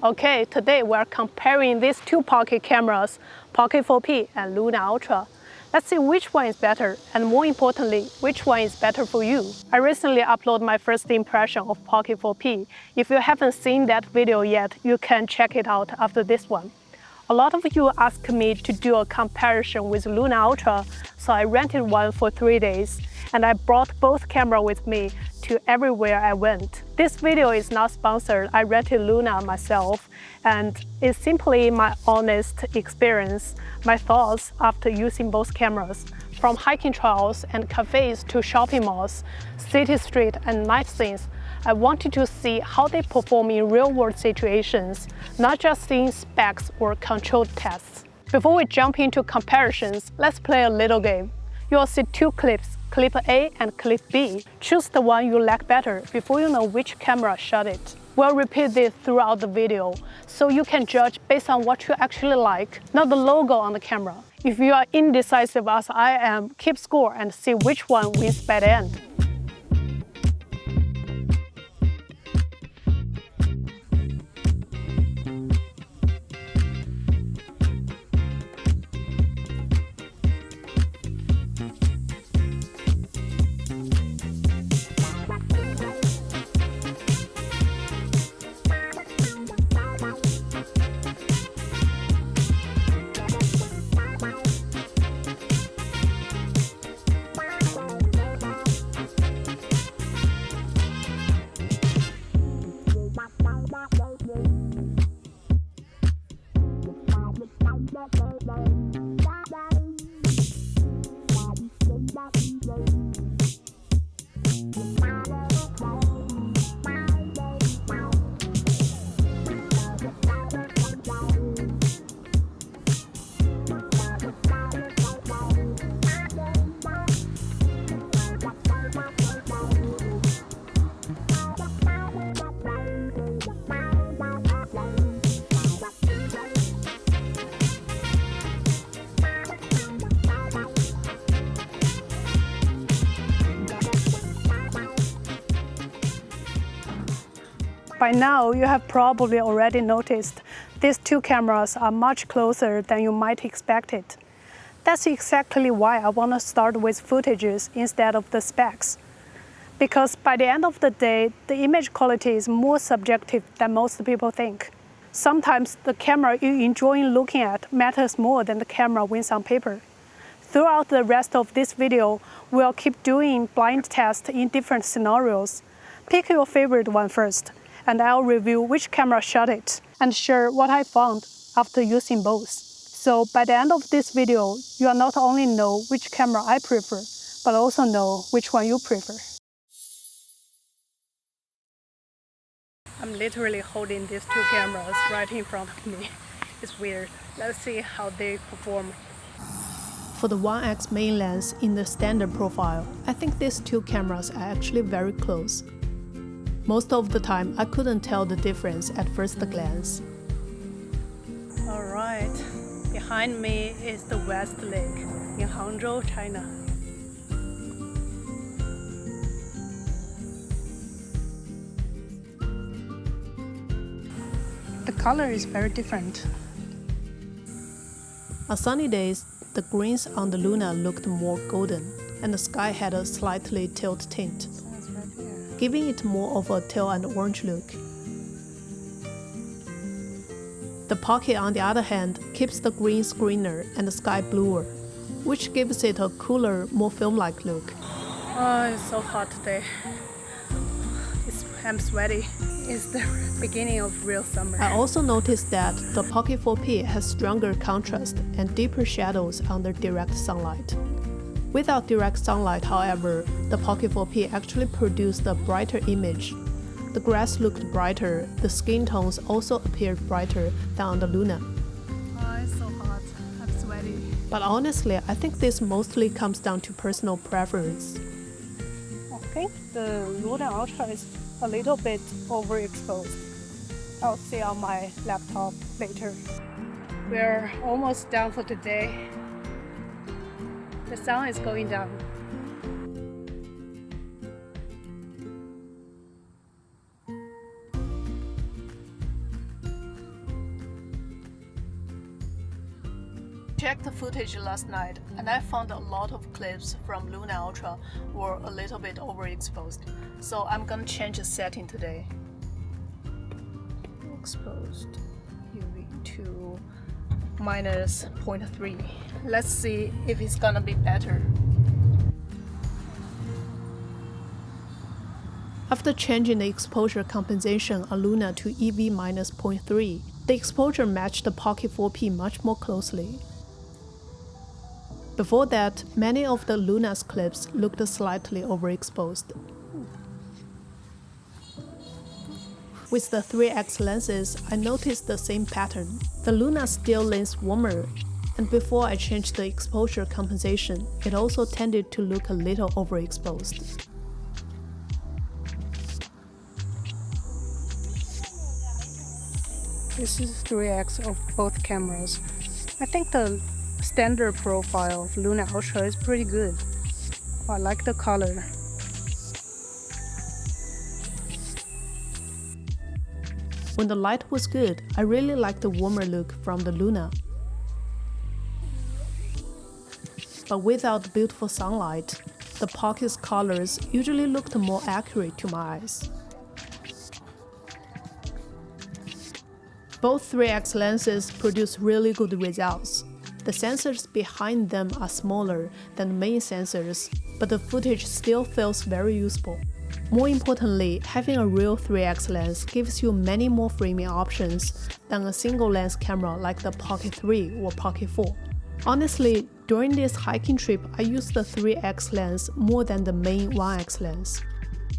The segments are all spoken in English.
Okay, today we are comparing these two Pocket cameras, Pocket 4P and Luna Ultra. Let's see which one is better, and more importantly, which one is better for you. I recently uploaded my first impression of Pocket 4P. If you haven't seen that video yet, you can check it out after this one. A lot of you asked me to do a comparison with Luna Ultra, so I rented one for 3 days, and I brought both cameras with me to everywhere I went. This video is not sponsored. I rented Luna myself, and it's simply my honest experience, my thoughts after using both cameras. From hiking trails and cafes to shopping malls, city street and night scenes, I wanted to see how they perform in real-world situations, not just in specs or controlled tests. Before we jump into comparisons, let's play a little game. You'll see two clips, clip A and clip B. Choose the one you like better before you know which camera shot it. We'll repeat this throughout the video, so you can judge based on what you actually like, not the logo on the camera. If you are indecisive as I am, keep score and see which one wins by the end. By now, you have probably already noticed these two cameras are much closer than you might expect it. That's exactly why I want to start with footages instead of the specs. Because by the end of the day, the image quality is more subjective than most people think. Sometimes the camera you enjoy looking at matters more than the camera wins on paper. Throughout the rest of this video, we'll keep doing blind tests in different scenarios. Pick your favorite one first, and I'll review which camera shot it and share what I found after using both. So by the end of this video, you'll not only know which camera I prefer, but also know which one you prefer. I'm literally holding these two cameras right in front of me. It's weird. Let's see how they perform. For the 1x main lens in the standard profile, I think these two cameras are actually very close. Most of the time, I couldn't tell the difference at first glance. Alright, behind me is the West Lake in Hangzhou, China. The color is very different. On sunny days, the greens on the Luna looked more golden, and the sky had a slightly teal tint, giving it more of a teal and orange look. The Pocket, on the other hand, keeps the greens greener and the sky bluer, which gives it a cooler, more film-like look. Oh, it's so hot today. I'm sweaty. It's the beginning of real summer. I also noticed that the Pocket 4P has stronger contrast and deeper shadows under direct sunlight. Without direct sunlight, however, the Pocket 4P actually produced a brighter image. The grass looked brighter, the skin tones also appeared brighter than on the Luna. Oh, it's so hot. I'm sweaty. But honestly, I think this mostly comes down to personal preference. I think the Luna Ultra is a little bit overexposed. I'll see on my laptop later. We're almost done for today. The sun is going down. checked the footage last night and I found a lot of clips from Luna Ultra were a little bit overexposed. So I'm gonna change the setting today. Exposed UV to -0.3. Let's see if it's gonna be better. After changing the exposure compensation on Luna to EV -0.3, the exposure matched the Pocket 4P much more closely. Before that, many of the Luna's clips looked slightly overexposed. With the 3x lenses, I noticed the same pattern. The Luna still leans warmer, and before I changed the exposure compensation, it also tended to look a little overexposed. This is 3x of both cameras. I think the standard profile of Luna Ultra is pretty good. I like the color. When the light was good, I really liked the warmer look from the Luna. But without the beautiful sunlight, the Pocket's colors usually looked more accurate to my eyes. Both 3x lenses produce really good results. The sensors behind them are smaller than the main sensors, but the footage still feels very useful. More importantly, having a real 3x lens gives you many more framing options than a single lens camera like the Pocket 3 or Pocket 4. Honestly, during this hiking trip, I used the 3x lens more than the main 1x lens.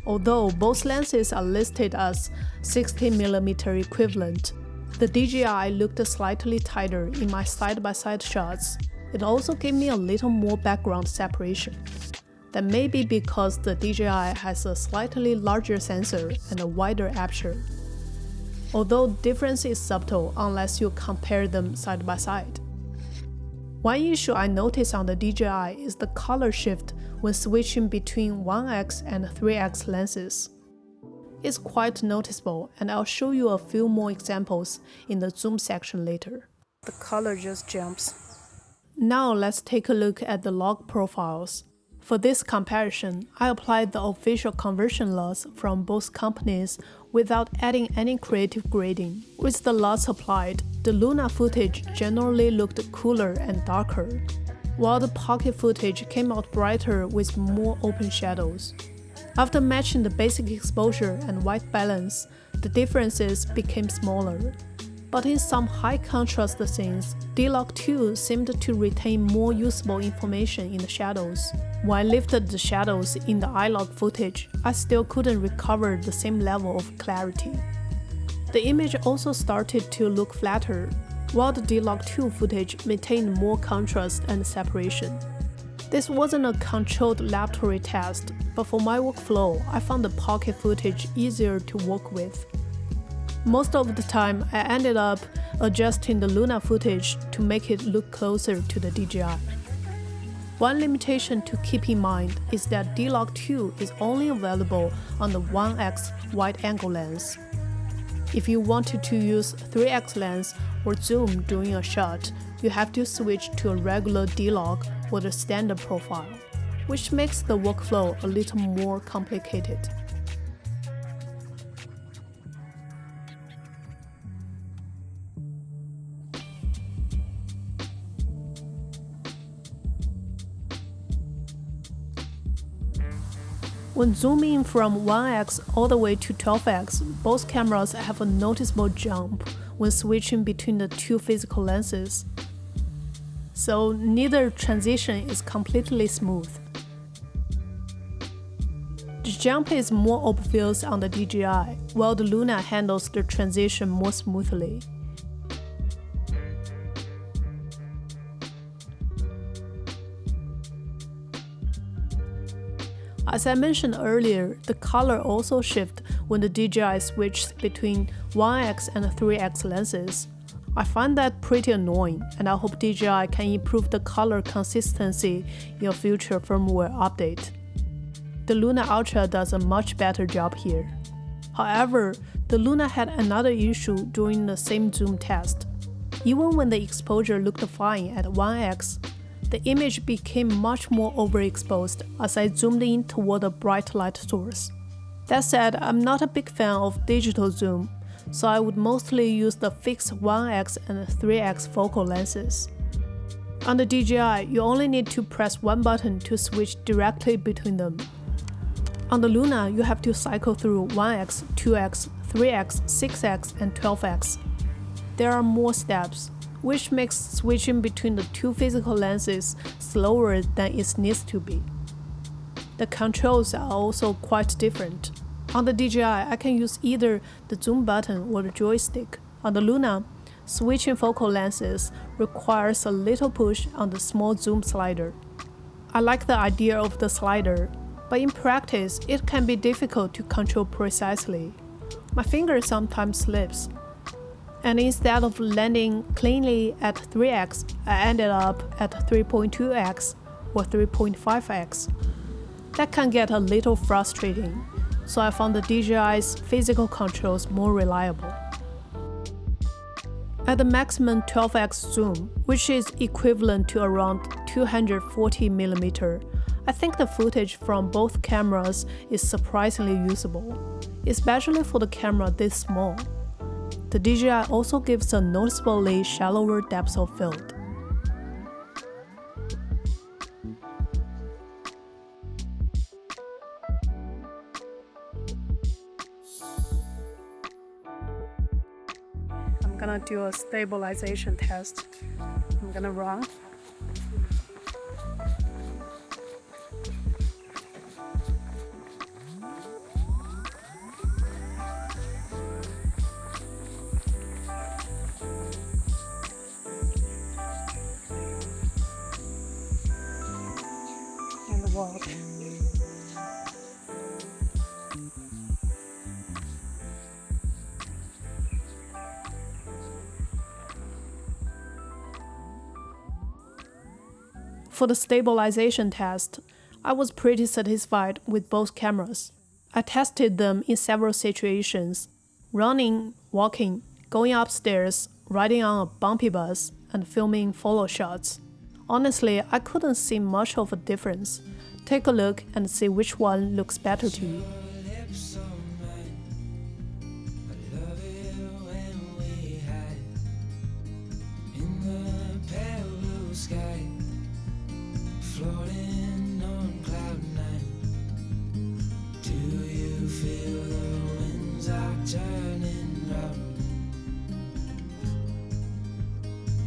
Although both lenses are listed as 60mm equivalent, the DJI looked slightly tighter in my side-by-side shots. It also gave me a little more background separation. That may be because the DJI has a slightly larger sensor and a wider aperture. Although the difference is subtle unless you compare them side by side. One issue I noticed on the DJI is the color shift when switching between 1x and 3x lenses. It's quite noticeable, and I'll show you a few more examples in the zoom section later. The color just jumps. Now let's take a look at the log profiles. For this comparison, I applied the official conversion loss from both companies without adding any creative grading. With the loss applied, the Luna footage generally looked cooler and darker, while the Pocket footage came out brighter with more open shadows. After matching the basic exposure and white balance, the differences became smaller. But in some high-contrast scenes, D-Log 2 seemed to retain more usable information in the shadows. When I lifted the shadows in the iLog footage, I still couldn't recover the same level of clarity. The image also started to look flatter, while the D-Log 2 footage maintained more contrast and separation. This wasn't a controlled laboratory test, but for my workflow, I found the Pocket footage easier to work with. Most of the time, I ended up adjusting the Luna footage to make it look closer to the DJI. One limitation to keep in mind is that D-Log 2 is only available on the 1x wide-angle lens. If you wanted to use 3x lens or zoom during a shot, you have to switch to a regular D-Log or the standard profile, which makes the workflow a little more complicated. When zooming from 1x all the way to 12x, both cameras have a noticeable jump when switching between the two physical lenses. So neither transition is completely smooth. The jump is more obvious on the DJI, while the Luna handles the transition more smoothly. As I mentioned earlier, the color also shifts when the DJI switches between 1x and 3x lenses. I find that pretty annoying, and I hope DJI can improve the color consistency in a future firmware update. The Luna Ultra does a much better job here. However, the Luna had another issue during the same zoom test. Even when the exposure looked fine at 1x, the image became much more overexposed as I zoomed in toward a bright light source. That said, I'm not a big fan of digital zoom, so I would mostly use the fixed 1x and 3x focal lenses. On the DJI, you only need to press one button to switch directly between them. On the Luna, you have to cycle through 1x, 2x, 3x, 6x, and 12x. There are more steps, which makes switching between the two physical lenses slower than it needs to be. The controls are also quite different. On the DJI, I can use either the zoom button or the joystick. On the Luna, switching focal lenses requires a little push on the small zoom slider. I like the idea of the slider, but in practice, it can be difficult to control precisely. My finger sometimes slips, and instead of landing cleanly at 3x, I ended up at 3.2x or 3.5x. That can get a little frustrating, so I found the DJI's physical controls more reliable. At the maximum 12x zoom, which is equivalent to around 240mm, I think the footage from both cameras is surprisingly usable, especially for the camera this small. The DJI also gives a noticeably shallower depth of field. I'm gonna do a stabilization test. I'm gonna run. And walk. For the stabilization test, I was pretty satisfied with both cameras. I tested them in several situations: running, walking, going upstairs, riding on a bumpy bus, and filming follow shots. Honestly, I couldn't see much of a difference. Take a look and see which one looks better to you. Floating on cloud nine. Do you feel the winds are turning round?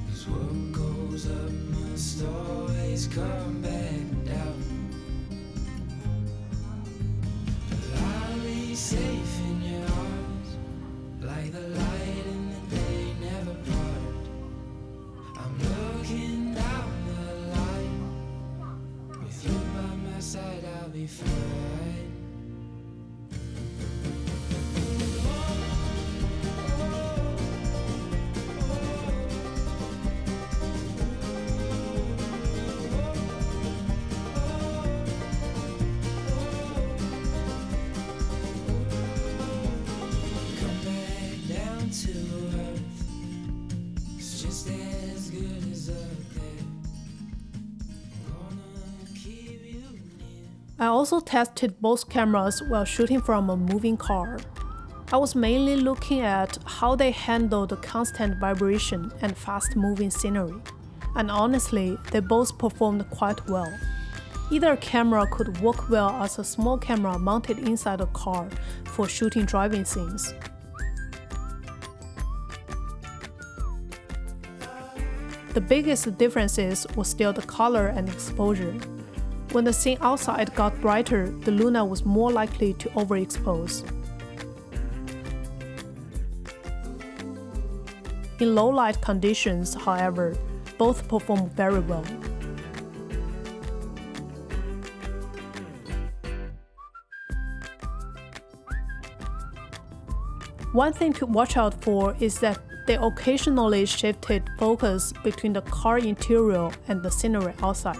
'Cause what goes up must always come back down. But I'll be safe in your arms, like the light in the day never part. I'm looking down the line. With you by my side, I'll be fine. Come back down to earth. It's just as good as up there. I also tested both cameras while shooting from a moving car. I was mainly looking at how they handle the constant vibration and fast-moving scenery, and honestly, they both performed quite well. Either camera could work well as a small camera mounted inside a car for shooting driving scenes. The biggest differences were still the color and exposure. When the scene outside got brighter, the Luna was more likely to overexpose. In low light conditions, however, both performed very well. One thing to watch out for is that they occasionally shifted focus between the car interior and the scenery outside.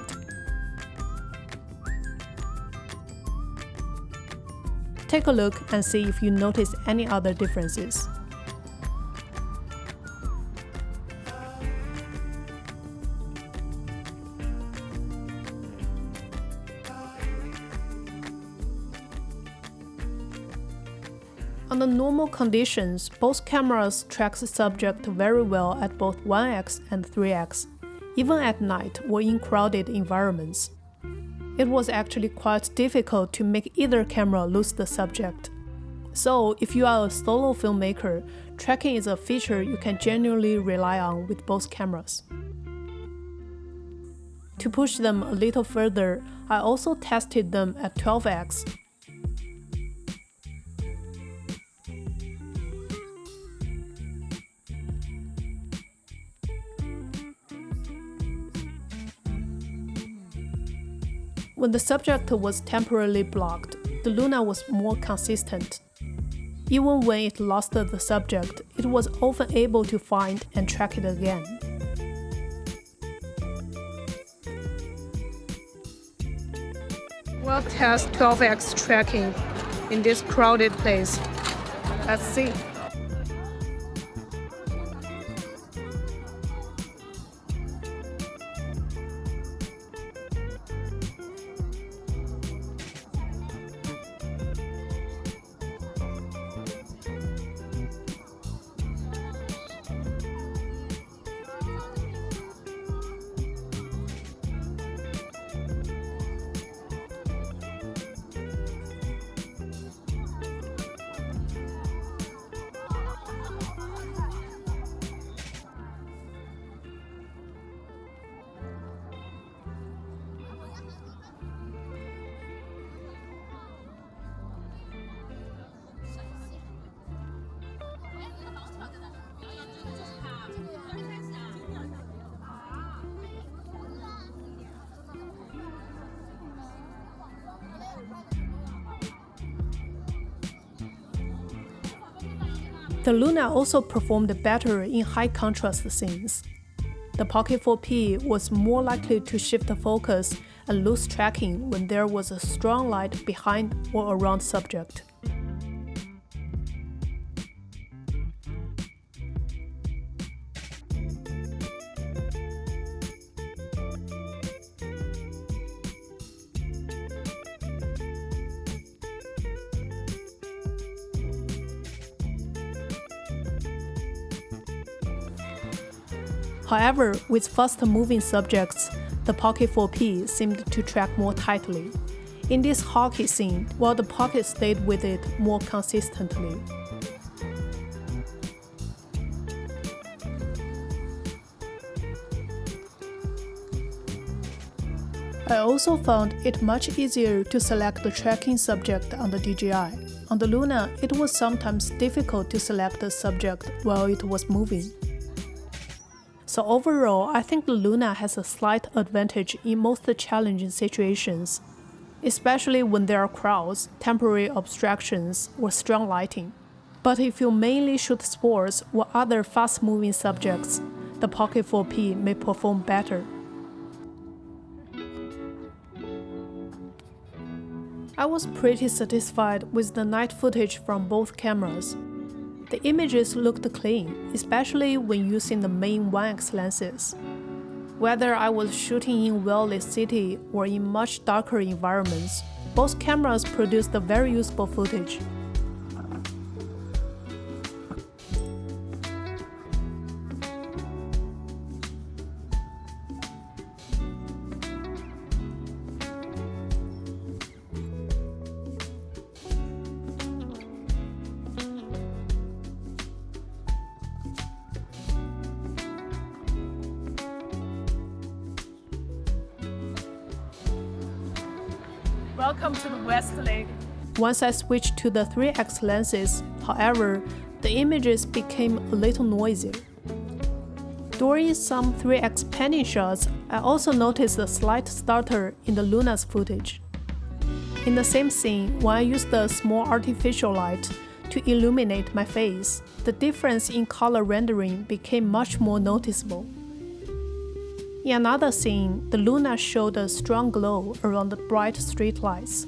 Take a look and see if you notice any other differences. Under normal conditions, both cameras track the subject very well at both 1x and 3x, even at night or in crowded environments. It was actually quite difficult to make either camera lose the subject. So, if you are a solo filmmaker, tracking is a feature you can genuinely rely on with both cameras. To push them a little further, I also tested them at 12x. When the subject was temporarily blocked, the Luna was more consistent. Even when it lost the subject, it was often able to find and track it again. We'll test 12x tracking in this crowded place. Let's see. The Luna also performed better in high-contrast scenes. The Pocket 4P was more likely to shift the focus and lose tracking when there was a strong light behind or around subject. However, with fast-moving subjects, the Pocket 4P seemed to track more tightly. In this hockey scene, while the Pocket stayed with it more consistently. I also found it much easier to select the tracking subject on the DJI. On the Luna, it was sometimes difficult to select the subject while it was moving. So overall, I think the Luna has a slight advantage in most challenging situations, especially when there are crowds, temporary obstructions, or strong lighting. But if you mainly shoot sports or other fast-moving subjects, the Pocket 4P may perform better. I was pretty satisfied with the night footage from both cameras. The images looked clean, especially when using the main 1x lenses. Whether I was shooting in well-lit city or in much darker environments, both cameras produced very usable footage. Welcome to the West Lake. Once I switched to the 3x lenses, however, the images became a little noisier. During some 3x panning shots, I also noticed a slight stutter in the Luna's footage. In the same scene, when I used a small artificial light to illuminate my face, the difference in color rendering became much more noticeable. In another scene, the Luna showed a strong glow around the bright streetlights.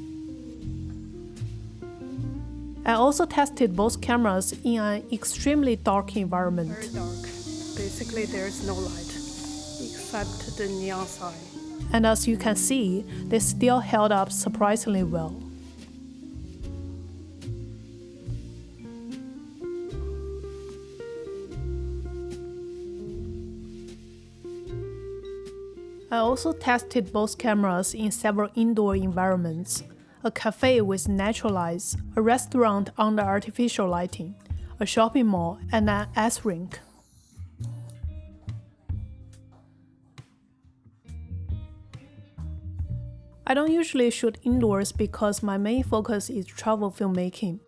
I also tested both cameras in an extremely dark environment. Very dark. Basically, there is no light except the neon sign. And as you can see, they still held up surprisingly well. I also tested both cameras in several indoor environments: a cafe with natural lights, a restaurant under artificial lighting, a shopping mall, and an ice rink. I don't usually shoot indoors because my main focus is travel filmmaking.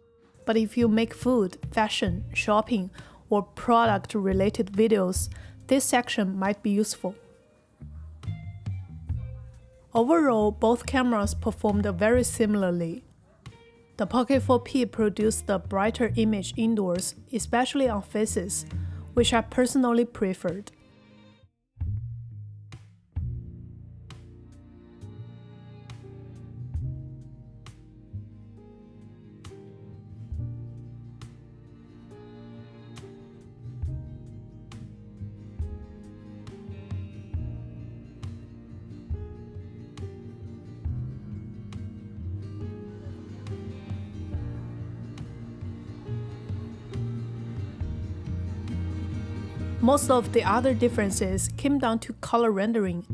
But if you make food, fashion, shopping, or product-related videos, this section might be useful. Overall, both cameras performed very similarly. The Pocket 4P produced a brighter image indoors, especially on faces, which I personally preferred. Most of the other differences came down to color rendering.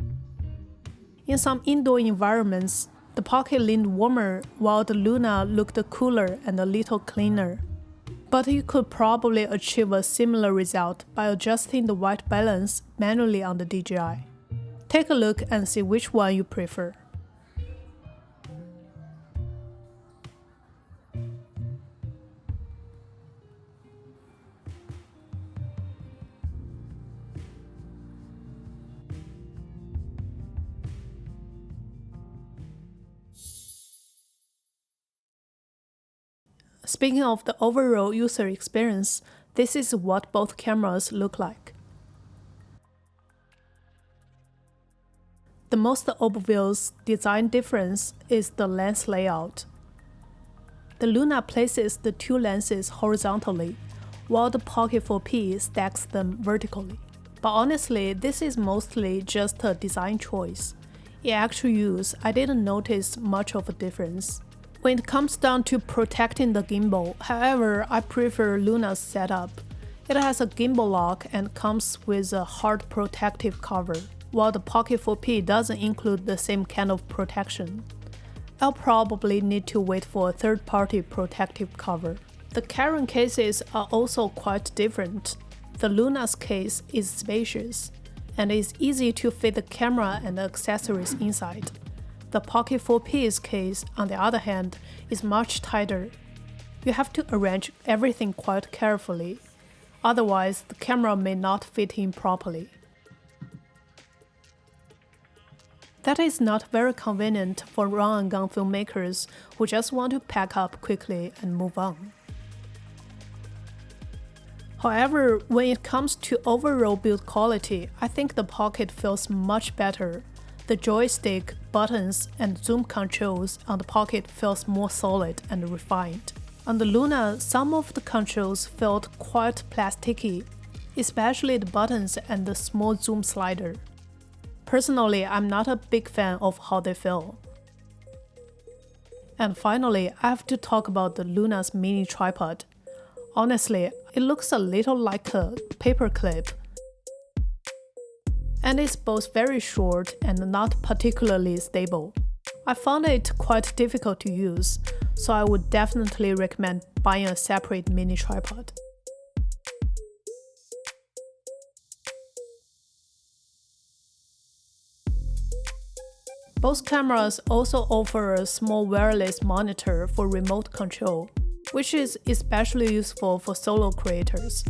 In some indoor environments, the Pocket leaned warmer while the Luna looked cooler and a little cleaner. But you could probably achieve a similar result by adjusting the white balance manually on the DJI. Take a look and see which one you prefer. Speaking of the overall user experience, this is what both cameras look like. The most obvious design difference is the lens layout. The Luna places the two lenses horizontally, while the Pocket 4P stacks them vertically. But honestly, this is mostly just a design choice. In actual use, I didn't notice much of a difference. When it comes down to protecting the gimbal, however, I prefer Luna's setup. It has a gimbal lock and comes with a hard protective cover, while the Pocket 4P doesn't include the same kind of protection. I'll probably need to wait for a third-party protective cover. The carrying cases are also quite different. The Luna's case is spacious, and it's easy to fit the camera and the accessories inside. The Pocket 4P's case, on the other hand, is much tighter. You have to arrange everything quite carefully, otherwise the camera may not fit in properly. That is not very convenient for run-and-gun filmmakers who just want to pack up quickly and move on. However, when it comes to overall build quality, I think the Pocket feels much better. The joystick, buttons, and zoom controls on the Pocket feels more solid and refined. On the Luna, some of the controls felt quite plasticky, especially the buttons and the small zoom slider. Personally, I'm not a big fan of how they feel. And finally, I have to talk about the Luna's mini tripod. Honestly, it looks a little like a paperclip. And it's both very short and not particularly stable. I found it quite difficult to use, so I would definitely recommend buying a separate mini tripod. Both cameras also offer a small wireless monitor for remote control, which is especially useful for solo creators.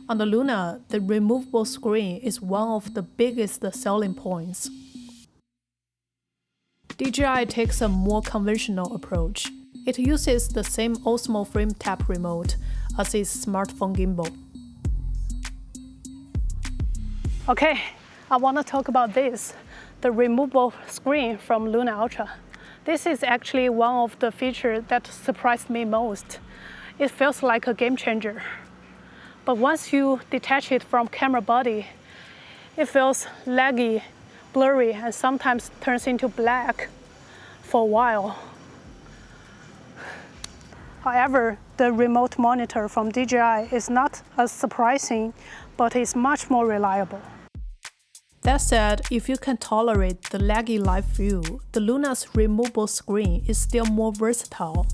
On the Luna, the removable screen is one of the biggest selling points. DJI takes a more conventional approach. It uses the same Osmo frame tap remote as its smartphone gimbal. Okay, I want to talk about this, the removable screen from Luna Ultra. This is actually one of the features that surprised me most. It feels like a game changer. But once you detach it from camera body, it feels laggy, blurry, and sometimes turns into black for a while. However, the remote monitor from DJI is not as surprising, but is much more reliable. That said, if you can tolerate the laggy live view, the Luna's removable screen is still more versatile.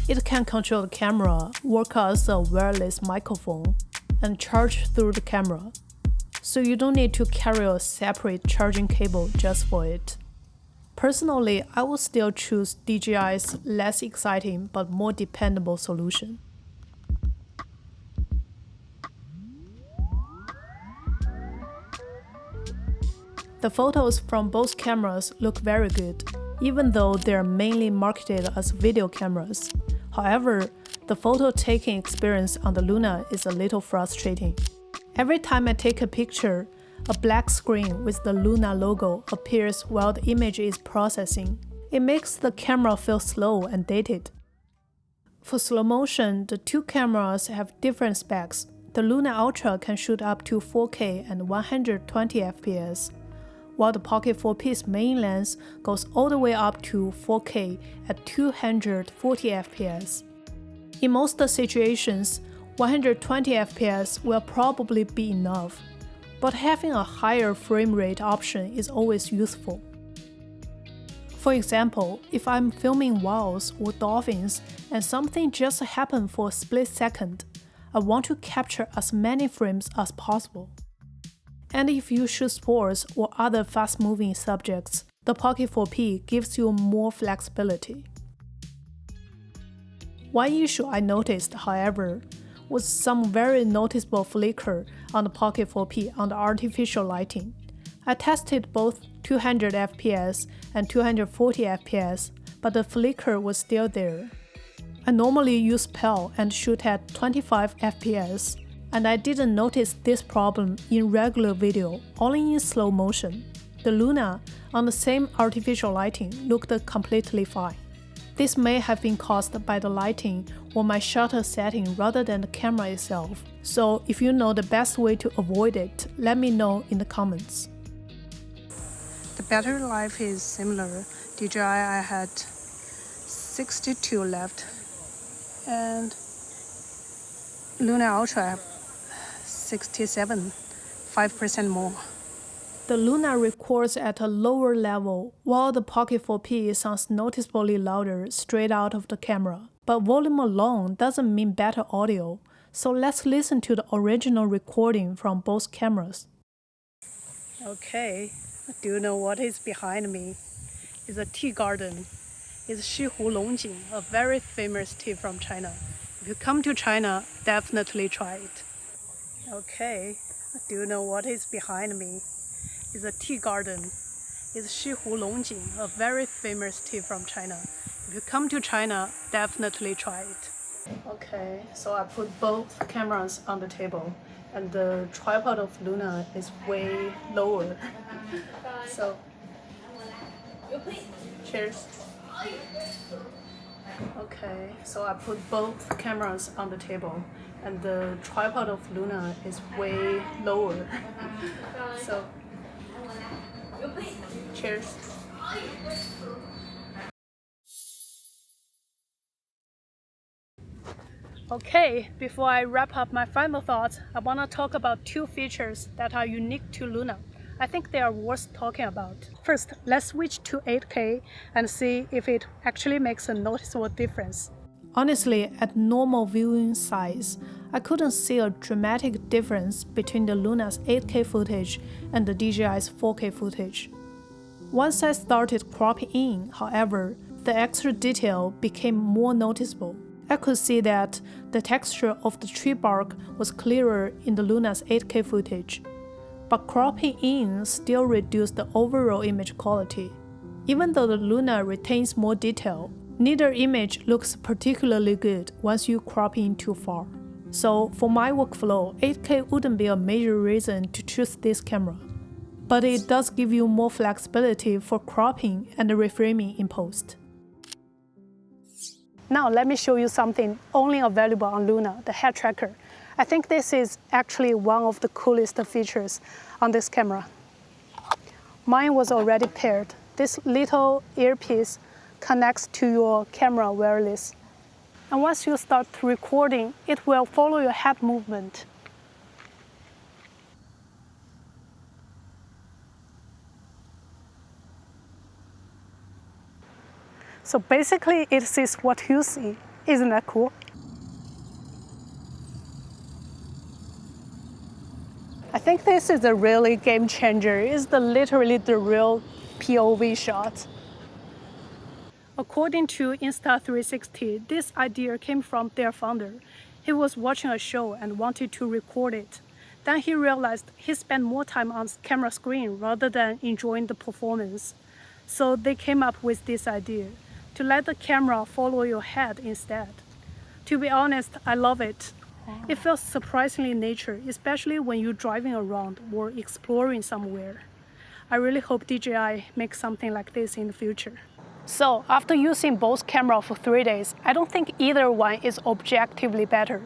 It can control the camera, work as a wireless microphone, and charge through the camera, so you don't need to carry a separate charging cable just for it. Personally, I would still choose DJI's less exciting but more dependable solution. The photos from both cameras look very good, even though they are mainly marketed as video cameras. However, the photo-taking experience on the Luna is a little frustrating. Every time I take a picture, a black screen with the Luna logo appears while the image is processing. It makes the camera feel slow and dated. For slow motion, the two cameras have different specs. The Luna Ultra can shoot up to 4K and 120 FPS, while the Pocket 4P's main lens goes all the way up to 4K at 240 FPS. In most situations, 120 FPS will probably be enough, but having a higher frame rate option is always useful. For example, if I'm filming whales or dolphins and something just happened for a split second, I want to capture as many frames as possible. And if you shoot sports or other fast-moving subjects, the Pocket 4P gives you more flexibility. One issue I noticed, however, was some very noticeable flicker on the Pocket 4P on the artificial lighting. I tested both 200 FPS and 240 FPS, but the flicker was still there. I normally use PAL and shoot at 25 FPS, and I didn't notice this problem in regular video, only in slow motion. The Luna, on the same artificial lighting, looked completely fine. This may have been caused by the lighting or my shutter setting rather than the camera itself, so if you know the best way to avoid it, let me know in the comments. The battery life is similar. DJI I had 62 left, and Luna Ultra I have 67, 5% more. The Luna records at a lower level, while the Pocket 4P sounds noticeably louder straight out of the camera. But volume alone doesn't mean better audio, so let's listen to the original recording from both cameras. Okay, do you know what is behind me? It's a tea garden. It's Shihu Longjing, a very famous tea from China. If you come to China, definitely try it. Okay, do you know what is behind me? It's a tea garden. It's Shihu Longjing, a very famous tea from China. If you come to China, definitely try it. Okay, so I put both cameras on the table, and the tripod of Luna is way lower. So, cheers. Okay, so I put both cameras on the table, and the tripod of Luna is way lower. So, cheers. Okay, before I wrap up my final thoughts, I want to talk about two features that are unique to Luna. I think they are worth talking about. First, let's switch to 8K and see if it actually makes a noticeable difference. Honestly, at normal viewing size, I couldn't see a dramatic difference between the Luna's 8K footage and the DJI's 4K footage. Once I started cropping in, however, the extra detail became more noticeable. I could see that the texture of the tree bark was clearer in the Luna's 8K footage, but cropping in still reduced the overall image quality. Even though the Luna retains more detail, neither image looks particularly good once you crop in too far. So for my workflow, 8K wouldn't be a major reason to choose this camera, but it does give you more flexibility for cropping and reframing in post. Now let me show you something only available on Luna, the head tracker. I think this is actually one of the coolest features on this camera. Mine was already paired. This little earpiece connects to your camera wireless. And once you start recording, it will follow your head movement. So basically, it sees what you see. Isn't that cool? I think this is a really game changer. It's literally the real POV shot. According to Insta360, this idea came from their founder. He was watching a show and wanted to record it. Then he realized he spent more time on camera screen rather than enjoying the performance. So they came up with this idea, to let the camera follow your head instead. To be honest, I love it. It feels surprisingly nature, especially when you're driving around or exploring somewhere. I really hope DJI makes something like this in the future. So, after using both cameras for 3 days, I don't think either one is objectively better.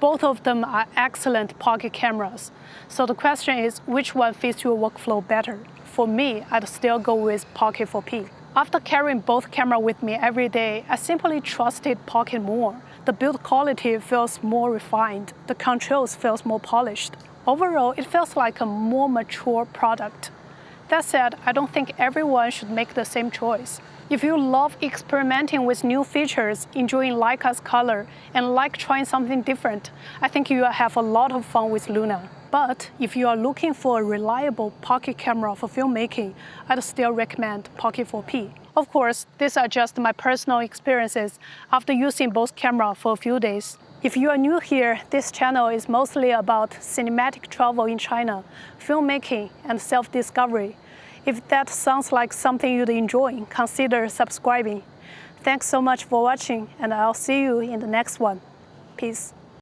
Both of them are excellent pocket cameras. So the question is, which one fits your workflow better? For me, I'd still go with Pocket 4P. After carrying both cameras with me every day, I simply trusted Pocket more. The build quality feels more refined, the controls feels more polished. Overall, it feels like a more mature product. That said, I don't think everyone should make the same choice. If you love experimenting with new features, enjoying Leica's color, and like trying something different, I think you will have a lot of fun with Luna. But if you are looking for a reliable pocket camera for filmmaking, I'd still recommend Pocket 4P. Of course, these are just my personal experiences after using both cameras for a few days. If you are new here, this channel is mostly about cinematic travel in China, filmmaking, and self-discovery. If that sounds like something you'd enjoy, consider subscribing. Thanks so much for watching, and I'll see you in the next one. Peace.